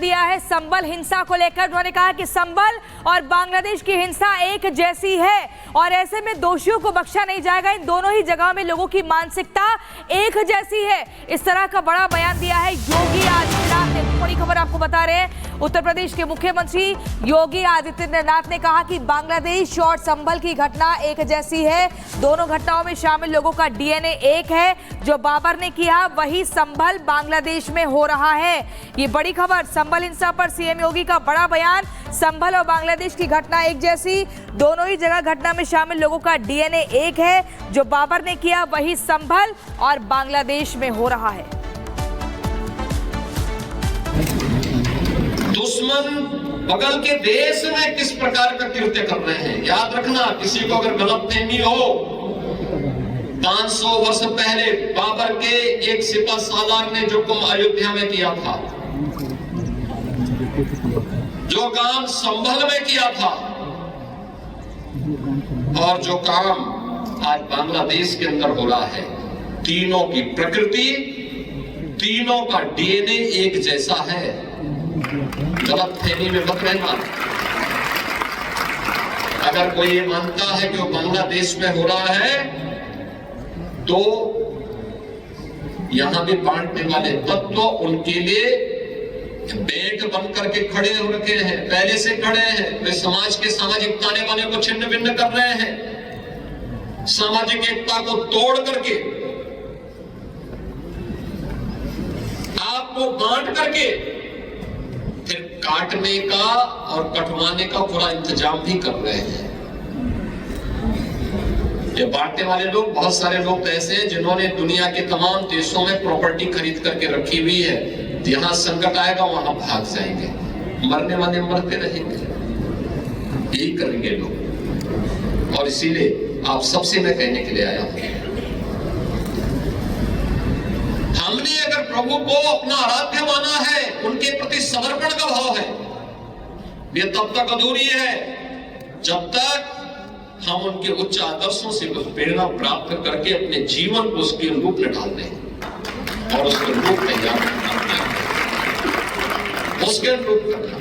दिया है संभल हिंसा को लेकर। उन्होंने कहा कि संभल और बांग्लादेश की हिंसा एक जैसी है और ऐसे में दोषियों को बख्शा नहीं जाएगा। इन दोनों ही जगह में लोगों की मानसिकता एक जैसी है। इस तरह का बड़ा बयान दिया है योगी आदित्यनाथ ने। बड़ी खबर आपको बता रहे हैं, उत्तर प्रदेश के मुख्यमंत्री योगी आदित्यनाथ ने कहा कि बांग्लादेश और संभल की घटना एक जैसी है। दोनों घटनाओं में शामिल लोगों का डीएनए एक है। जो बाबर ने किया वही संभल बांग्लादेश में हो रहा है। ये बड़ी खबर, संभल हिंसा पर सीएम योगी का बड़ा बयान। संभल और बांग्लादेश की घटना एक जैसी, दोनों ही जगह घटना में शामिल लोगों का डीएनए एक है। जो बाबर ने किया वही संभल और बांग्लादेश में हो रहा है। दुश्मन बगल के देश में किस प्रकार का कृत्य कर रहे हैं, याद रखना। किसी को अगर गलतफहमी हो, 500 वर्ष पहले बाबर के एक सिपह सालार ने जो काम अयोध्या में किया था, जो काम संभल में किया था और जो काम आज बांग्लादेश के अंदर हो रहा है, तीनों की प्रकृति, तीनों का डीएनए एक जैसा है। गलतफहमी में मत रहना। अगर कोई ये मानता है कि वो बांग्लादेश में हो रहा है, तो यहां भी बांटने वाले तत्व उनके लिए बेट बन करके खड़े हो रखे हैं, पहले से खड़े हैं। वे समाज के सामाजिक ताने बाने को छिन्न भिन्न कर रहे हैं, सामाजिक एकता को तोड़ करके, आपको बांट करके फिर काटने का और कटवाने का पूरा इंतजाम भी कर रहे हैं। ये बांटने वाले लोग, बहुत सारे लोग तो ऐसे हैं जिन्होंने दुनिया के तमाम देशों में प्रॉपर्टी खरीद करके रखी हुई है। जहां संकट आएगा वहां भाग जाएंगे, मरने वाले मरते रहेंगे, यही करेंगे लोग। और इसीलिए आप सबसे मैं कहने के लिए आया हूं, हमने अगर प्रभु को अपना आराध्य माना है, उनके प्रति समर्पण का भाव है, ये तब तक अधूरी है जब तक हम उनके उच्च आदर्शों से कुछ प्रेरणा प्राप्त करके अपने जीवन को उसके रूप में डाल दें और उसके रूप में याद उसके रूप करना।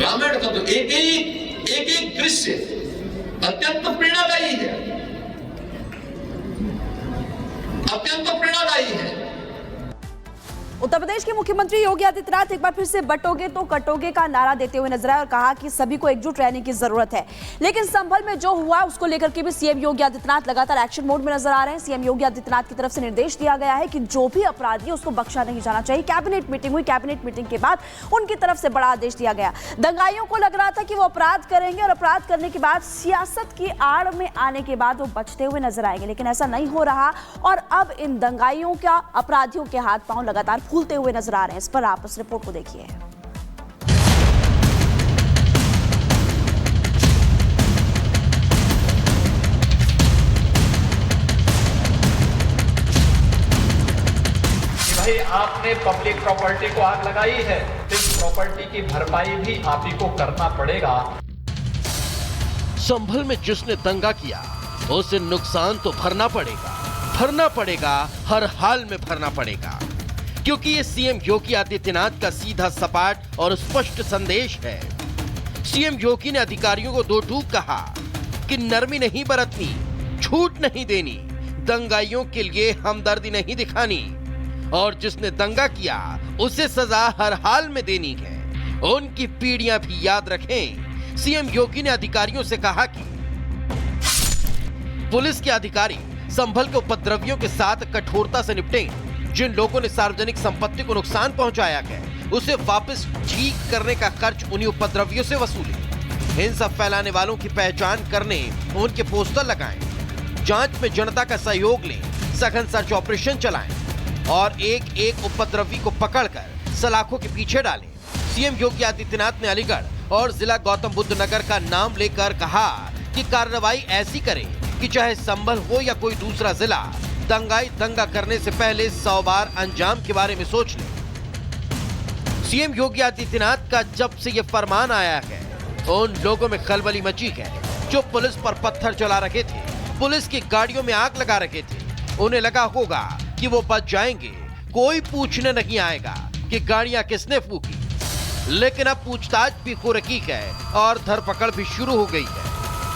रामायण का तो एक दृश्य अत्यंत प्रेरणादायी है, अत्यंत प्रेरणादायी है। उत्तर प्रदेश के मुख्यमंत्री योगी आदित्यनाथ एक बार फिर से बटोगे तो कटोगे का नारा देते हुए नजर आए और कहा कि सभी को एकजुट रहने की जरूरत है। लेकिन संभल में जो हुआ उसको लेकर के भी सीएम योगी आदित्यनाथ लगातार एक्शन मोड में नजर आ रहे हैं। सीएम योगी आदित्यनाथ की तरफ से निर्देश दिया गया है कि जो भी अपराधी है उसको बख्शा नहीं जाना चाहिए। कैबिनेट मीटिंग हुई, कैबिनेट मीटिंग के बाद उनकी तरफ से बड़ा आदेश दिया गया। दंगाइयों को लग रहा था कि वो अपराध करेंगे और अपराध करने के बाद सियासत की आड़ में आने के बाद वो बचते हुए नजर आएंगे, लेकिन ऐसा नहीं हो रहा और अब इन दंगाइयों का, अपराधियों के हाथ पांव लगातार फूलते हुए नजर आ रहे हैं। इस पर आप इस रिपोर्ट को देखिए। भाई आपने पब्लिक प्रॉपर्टी को आग लगाई है, तो इस प्रॉपर्टी की भरपाई भी आप ही को करना पड़ेगा। संभल में जिसने दंगा किया उसे नुकसान तो भरना पड़ेगा, हर हाल में भरना पड़ेगा, क्योंकि ये सीएम योगी आदित्यनाथ का सीधा सपाट और स्पष्ट संदेश है। सीएम योगी ने अधिकारियों को दो टूक कहा कि नरमी नहीं बरतनी, छूट नहीं देनी, दंगाइयों के लिए हमदर्दी नहीं दिखानी और जिसने दंगा किया उसे सजा हर हाल में देनी है। उनकी पीढ़ियां भी याद रखें। सीएम योगी ने अधिकारियों से कहा कि पुलिस के अधिकारी संभल के उपद्रवियों के साथ कठोरता से निपटें। जिन लोगों ने सार्वजनिक संपत्ति को नुकसान पहुंचाया है उसे वापस ठीक करने का खर्च उन्हीं उपद्रवियों से वसूले। हिंसा फैलाने वालों की पहचान करने उनके पोस्टर लगाएं, जांच में जनता का सहयोग लें, सघन सर्च ऑपरेशन चलाएं और एक एक उपद्रवी को पकड़कर सलाखों के पीछे डालें। सीएम योगी आदित्यनाथ ने अलीगढ़ और जिला गौतम बुद्ध नगर का नाम लेकर कहा कि कार्रवाई ऐसी करें कि चाहे संभल हो या कोई दूसरा जिला, दंगाई दंगा करने से पहले 100 बार अंजाम के बारे में सोच ले। सीएम योगी आदित्यनाथ का जब से ये फरमान आया है, उन लोगों में खलबली मची है जो पुलिस पर पत्थर चला रखे थे, पुलिस की गाड़ियों में आग लगा रखे थे। उन्हें लगा होगा कि वो बच जाएंगे, कोई पूछने नहीं आएगा, कि गाड़ियां किसने फूकी, लेकिन अब पूछताछ भी हो रही है और धरपकड़ भी शुरू हो गई है।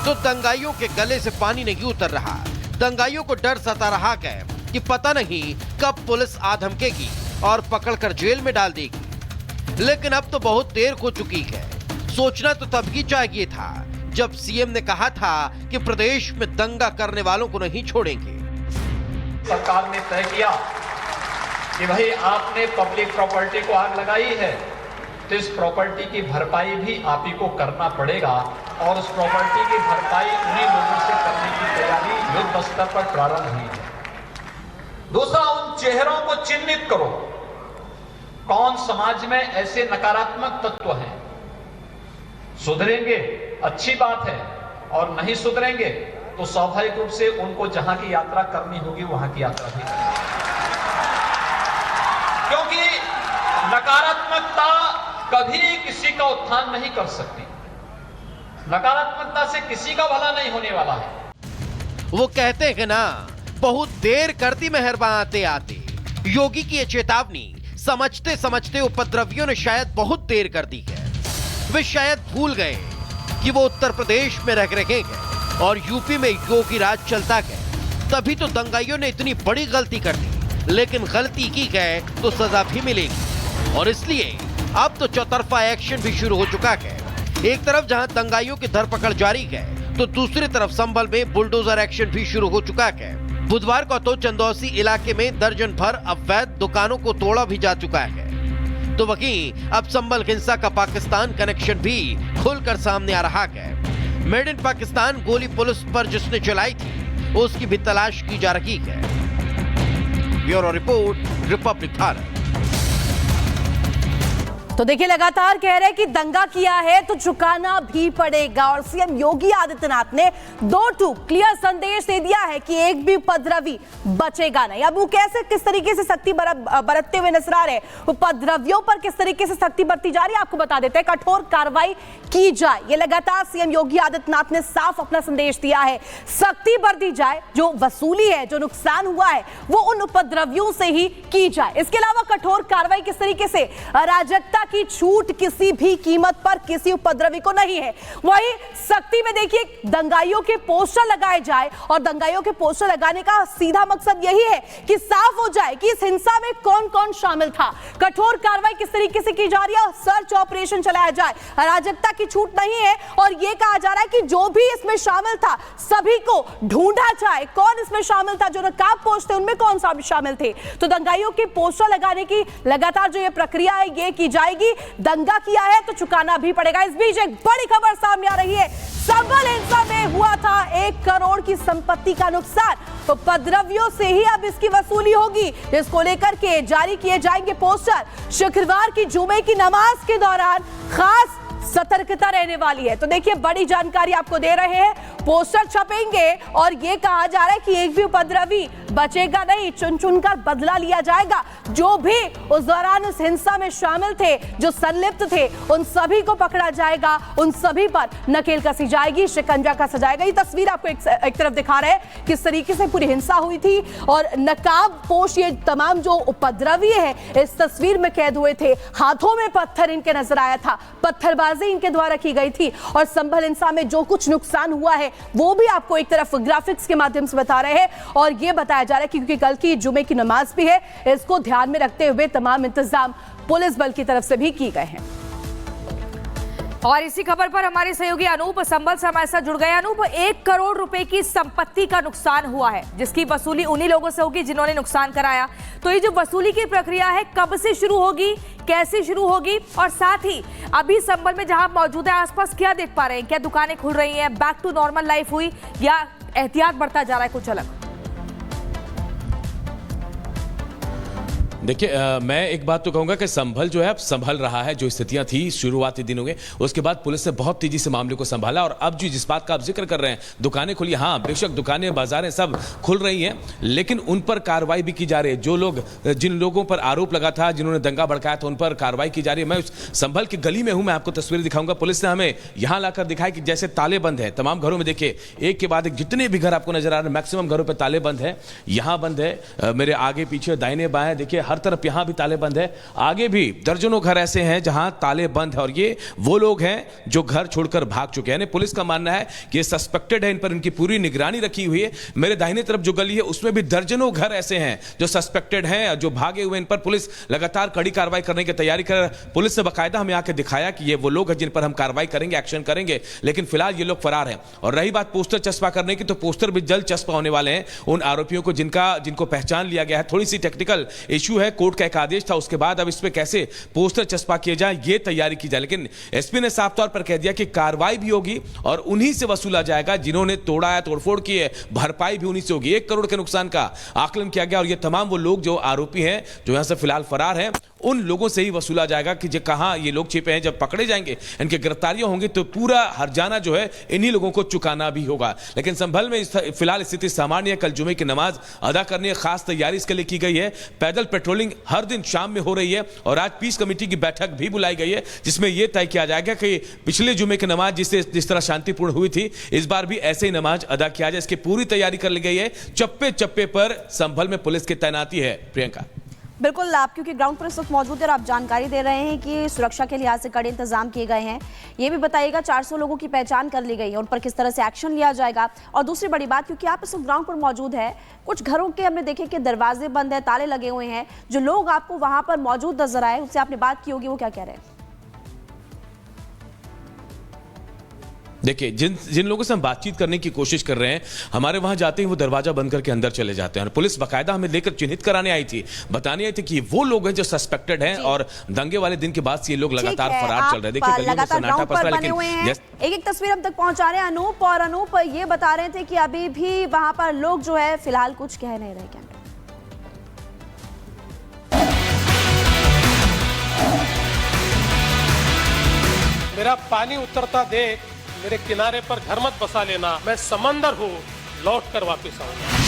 तो दंगाइयों के गले से पानी नहीं उतर रहा। दंगाइयों को डर सता रहा है कि पता नहीं कब पुलिस आ धमकेगी और पकड़कर जेल में डाल देगी। लेकिन अब तो बहुत देर हो चुकी है। सोचना तो तब ही चाहिए था जब सीएम ने कहा था कि प्रदेश में दंगा करने वालों को नहीं छोड़ेंगे। सरकार ने तय किया कि भाई आपने पब्लिक प्रॉपर्टी को आग लगाई है तो इस प्रॉपर्टी की भरपाई भी आप ही को करना पड़ेगा, और उस प्रॉपर्टी की भरपाई उन्हीं लोगों से करने की तैयारी युद्ध स्तर पर प्रारंभ हुई है। दूसरा, उन चेहरों को चिन्हित करो, कौन समाज में ऐसे नकारात्मक तत्व हैं। सुधरेंगे अच्छी बात है, और नहीं सुधरेंगे तो स्वाभाविक रूप से उनको जहां की यात्रा करनी होगी वहां की यात्रा भी करनी, क्योंकि नकारात्मकता कभी किसी का उत्थान नहीं कर सकती। नकारात्मकता से किसी का भला नहीं होने वाला है। वो कहते हैं ना, बहुत देर करती मेहरबान आते आते। योगी की ये चेतावनी समझते समझते उपद्रवियों ने शायद बहुत देर कर दी है। वे शायद भूल गए कि वो उत्तर प्रदेश में रह रहे हैं और यूपी में योगी राज चलता है। तभी तो दंगाइयों ने इतनी बड़ी गलती कर दी, लेकिन गलती की गए तो सजा भी मिलेगी। और इसलिए अब तो चौतरफा एक्शन भी शुरू हो चुका है। एक तरफ जहां दंगाइयों की धरपकड़ जारी है, तो दूसरी तरफ संभल में बुलडोजर एक्शन भी शुरू हो चुका है। बुधवार को तो चंदौसी इलाके में दर्जन भर अवैध दुकानों को तोड़ा भी जा चुका है। तो वहीं अब संभल हिंसा का पाकिस्तान कनेक्शन भी खुलकर सामने आ रहा है। मेड इन पाकिस्तान गोली पुलिस पर जिसने चलाई थी, उसकी भी तलाश की जा रही है। Bureau report, Republic Bharat. तो देखिए, लगातार कह रहे हैं कि दंगा किया है तो चुकाना भी पड़ेगा, और सीएम योगी आदित्यनाथ ने 2 क्लियर संदेश दे दिया है कि एक भी उपद्रवी बचेगा नहीं। अब वो कैसे, किस तरीके से सख्ती बरतते हुए नजर आ रहे हैं, उपद्रवियों पर किस तरीके से सख्ती बरती जा रही है, आपको बता देते हैं। कठोर कार्रवाई की जाए, ये लगातार सीएम योगी आदित्यनाथ ने साफ अपना संदेश दिया है। सख्ती बरती जाए, जो वसूली है, जो नुकसान हुआ है, वो उन उपद्रवियों से ही की जाए। इसके अलावा कठोर कार्रवाई किस तरीके से, अराजकता की छूट किसी भी कीमत पर किसी उपद्रवी को नहीं है। वहीं सख्ती में देखिए, दंगाइयों के पोस्टर लगाए जाए, और दंगाइयों के पोस्टर लगाने का सीधा मकसद यही है कि साफ हो जाए कि इस हिंसा में कौन कौन शामिल था। कठोर कार्रवाई किस तरीके से की जा रही है, सर्च ऑपरेशन चलाया जाए, अराजकता की छूट नहीं है, और यह कहा जा रहा है कि जो भी इसमें शामिल था सभी को ढूंढा जाए। कौन इसमें शामिल था, जो नकाब पोस्ट थे उनमें कौन सा शामिल थे। तो दंगाइयों के पोस्टर लगाने की लगातार जो ये प्रक्रिया है ये की जाएगी। दंगा किया है तो चुकाना भी पड़ेगा। इस बीच एक बड़ी खबर सामने आ रही है। संभल हिंसा में हुआ था 1 करोड़ की संपत्ति का नुकसान। उपद्रवियों से ही अब इसकी वसूली होगी, जिसको लेकर के जारी किए जाएंगे पोस्टर। शुक्रवार की जुमे की नमाज के दौरान खास सतर्कता रहने वाली है। तो देखिए, बड़ी जानकारी आपको दे रहे हैं। पोस्टर छपेंगे और ये कहा जा रहा है कि एक भी उपद्रवी बचेगा नहीं, चुन चुनकर बदला लिया जाएगा। जो भी उस दौरान उस हिंसा में शामिल थे, जो संलिप्त थे, उन सभी को पकड़ा जाएगा, उन सभी पर नकेल कसी जाएगी, शिकंजा कसा जाएगा। ये तस्वीर आपको एक तरफ दिखा रहे हैं किस तरीके से पूरी हिंसा हुई थी, और नकाब पोश ये तमाम जो उपद्रवी है इस तस्वीर में कैद हुए थे। हाथों में पत्थर इनके नजर आया था, पत्थरबाजी इनके द्वारा की गई थी, और संभल हिंसा में जो कुछ नुकसान हुआ है वो भी आपको एक तरफ ग्राफिक्स के माध्यम से बता रहे हैं। और ये बताया जा रहा है कि क्योंकि कल की जुमे की नमाज भी है, इसको ध्यान में रखते हुए तमाम इंतजाम पुलिस बल की तरफ से भी किए गए हैं। और इसी खबर पर हमारे सहयोगी अनूप संभल से हमारे साथ जुड़ गए। अनूप, 1 करोड़ रुपए की संपत्ति का नुकसान हुआ है, जिसकी वसूली उन्हीं लोगों से होगी जिन्होंने नुकसान कराया। तो ये जो वसूली की प्रक्रिया है कब से शुरू होगी, कैसे शुरू होगी, और साथ ही अभी संभल में जहां मौजूद है आसपास क्या देख पा रहे हैं, क्या दुकानें खुल रही हैं, बैक टू नॉर्मल लाइफ हुई या एहतियात बढ़ता जा रहा है कुछ अलग? देखिए, मैं एक बात तो कहूंगा कि संभल जो है अब संभल रहा है। जो स्थितियां थी शुरुआती दिनों में, उसके बाद पुलिस ने बहुत तेजी से मामले को संभाला, और अब जो जिस बात का आप जिक्र कर रहे हैं, दुकानें खुली, हाँ बेशक दुकानें बाजारें सब खुल रही हैं, लेकिन उन पर कार्रवाई भी की जा रही है। जो लोग, जिन लोगों पर आरोप लगा था, जिन्होंने दंगा भड़काया था, उन पर कार्रवाई की जा रही है। मैं उस संभल की गली में हूं, मैं आपको तस्वीर दिखाऊंगा। पुलिस ने हमें यहां लाकर दिखाया कि जैसे ताले बंद है तमाम घरों में। देखिए, एक के बाद एक जितने भी घर आपको नजर आ रहे हैं, मैक्सिमम घरों पर ताले बंद है। यहां बंद है, मेरे आगे पीछे दाहिने बाएं देखिए हर तरफ यहां भी ताले बंद है, आगे भी दर्जनों घर ऐसे हैं जहां ताले बंद है और ये वो लोग हैं जो घर छोड़कर भाग चुके हैं। पुलिस का मानना है कि ये सस्पेक्टेड है, इन पर इनकी पूरी निगरानी रखी हुई है। मेरे दाहिने तरफ जो गली है उसमें भी दर्जनों घर ऐसे हैं जो सस्पेक्टेड हैं, जो भागे हुए। इन पर पुलिस लगातार कड़ी कार्रवाई करने की तैयारी कर। पुलिस ने बाकायदा हमें आके दिखाया कि ये वो लोग हैं जिन पर हम कार्रवाई करेंगे, एक्शन करेंगे, लेकिन फिलहाल ये लोग फरार हैं। और रही बात पोस्टर चस्पा करने की, तो पोस्टर भी जल्द चस्पा होने वाले हैं उन आरोपियों को जिनको पहचान लिया गया है। थोड़ी सी टेक्निकल इशू है, कोर्ट का एक आदेश था, उसके बाद अब इस पर कैसे पोस्टर चस्पा किए जाए ये तैयारी की जाए। लेकिन एसपी ने साफ तौर पर कह दिया कि कार्रवाई भी होगी और उन्हीं से वसूला जाएगा जिन्होंने तोड़ा है, तोड़फोड़ की है, भरपाई भी उन्हीं से होगी। 1 करोड़ के नुकसान का आकलन किया गया और ये तमाम वो लोग जो आरोपी हैं जो यहां से फिलहाल फरार हैं, उन लोगों से ही वसूला जाएगा कि कहां ये लोग छिपे हैं। जब पकड़े जाएंगे, इनके गिरफ्तारियां होंगी तो पूरा हर्जाना जो है इन्हीं लोगों को चुकाना भी होगा। लेकिन संभल में फिलहाल स्थिति सामान्य है। कल जुमे की नमाज अदा करने की खास तैयारी इसके लिए की गई है। पैदल पेट्रोलिंग हर दिन शाम में हो रही है और आज पीस कमेटी की बैठक भी बुलाई गई है जिसमें यह तय किया जाएगा कि पिछले जुमे की नमाज जिस तरह शांतिपूर्ण हुई थी, इस बार भी ऐसे ही नमाज अदा किया जाए। इसकी पूरी तैयारी कर ली गई है। चप्पे चप्पे पर संभल में पुलिस की तैनाती है। प्रियंका, बिल्कुल, आप क्योंकि ग्राउंड पर इस वक्त मौजूद है और आप जानकारी दे रहे हैं कि सुरक्षा के लिहाज से कड़े इंतजाम किए गए हैं। ये भी बताइएगा 400 लोगों की पहचान कर ली गई है, उन पर किस तरह से एक्शन लिया जाएगा। और दूसरी बड़ी बात, क्योंकि आप इस वक्त ग्राउंड पर मौजूद है, कुछ घरों के हमने देखे कि दरवाजे बंद है, ताले लगे हुए हैं। जो लोग आपको वहां पर मौजूद नजर आए, उससे आपने बात की होगी, वो क्या कह रहे हैं? देखिए, जिन लोगों से हम बातचीत करने की कोशिश कर रहे हैं, हमारे वहां जाते ही वो दरवाजा बंद करके अंदर चले जाते हैं। और पुलिस बाकायदा हमें लेकर चिन्हित कराने आई थी, बताने आई थी कि वो लोग हैं जो सस्पेक्टेड हैं और दंगे वाले दिन के बाद से ये लोग लगातार फरार चल रहे हैं। देखिए, गलियों में सन्नाटा पसरा, लेकिन एक तस्वीर हम तक पहुंचा रहे हैं अनूप, और अनूप ये बता रहे थे कि अभी भी वहां पर लोग जो है फिलहाल कुछ कह नहीं रहे। क्या मेरा पानी उतरता देख मेरे किनारे पर घर मत बसा लेना, मैं समंदर हूँ लौट कर वापिस आऊंगा।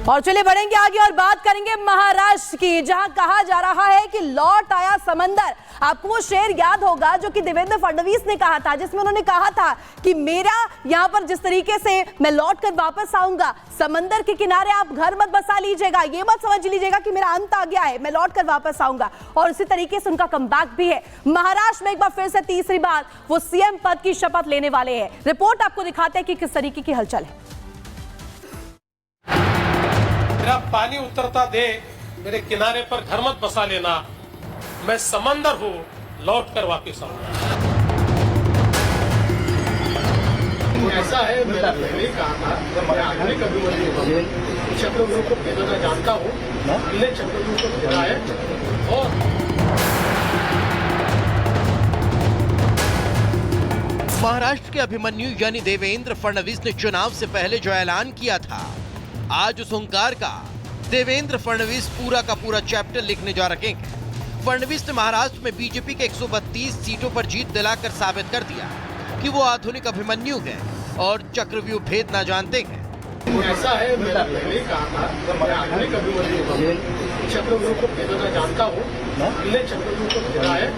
और चलिए बढ़ेंगे आगे और बात करेंगे महाराष्ट्र की, जहां कहा जा रहा है कि लौट आया समंदर। आपको वो शेर याद होगा जो कि देवेंद्र फडणवीस ने कहा था, जिसमें उन्होंने कहा था कि मेरा यहां पर जिस तरीके से मैं लौट कर वापस आऊंगा, समंदर के किनारे आप घर मत बसा लीजिएगा, ये मत समझ लीजिएगा कि मेरा अंत आ गया है, मैं लौट कर वापस आऊंगा। और उसी तरीके से उनका कमबैक भी है। महाराष्ट्र में एक बार फिर से तीसरी बार वो सीएम पद की शपथ लेने वाले हैं। रिपोर्ट आपको दिखाते हैं कि किस तरीके की हलचल है। मेरा पानी उतरता देख मेरे किनारे पर घर मत बसा लेना, मैं समंदर हूँ लौट कर वापिस आऊंगा। ऐसा है, मैंने पहले ही कहा था, मैं आधुनिक अभिमन्यु चक्रव्यूह को खेलना जानता हूँ, इन्हें चक्रव्यूह को खेला है। और महाराष्ट्र के अभिमन्यु यानी देवेंद्र फडणवीस ने चुनाव से पहले जो ऐलान किया था, आज उस हुंकार का देवेंद्र फडणवीस पूरा का पूरा चैप्टर लिखने जा रहे हैं। फडणवीस ने महाराष्ट्र में बीजेपी के 132 सीटों पर जीत दिलाकर साबित कर दिया कि वो आधुनिक अभिमन्यु हैं और चक्रव्यूह भेद ना जानते हैं। ऐसा है, मैंने पहले ही कहा था, मैं आधुनिक अभिमन्यु चक्रव्यूह को खेलना जानता हूँ, इन्हें चक्रव्यूह को खेला है।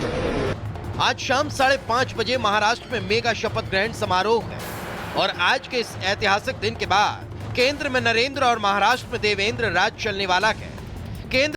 आज शाम 5:30 बजे महाराष्ट्र में मेगा शपथ ग्रहण समारोह है और आज के इस ऐतिहासिक दिन के बाद केंद्र में नरेंद्र और महाराष्ट्र में देवेंद्र राज चलने वाला है। केंद्र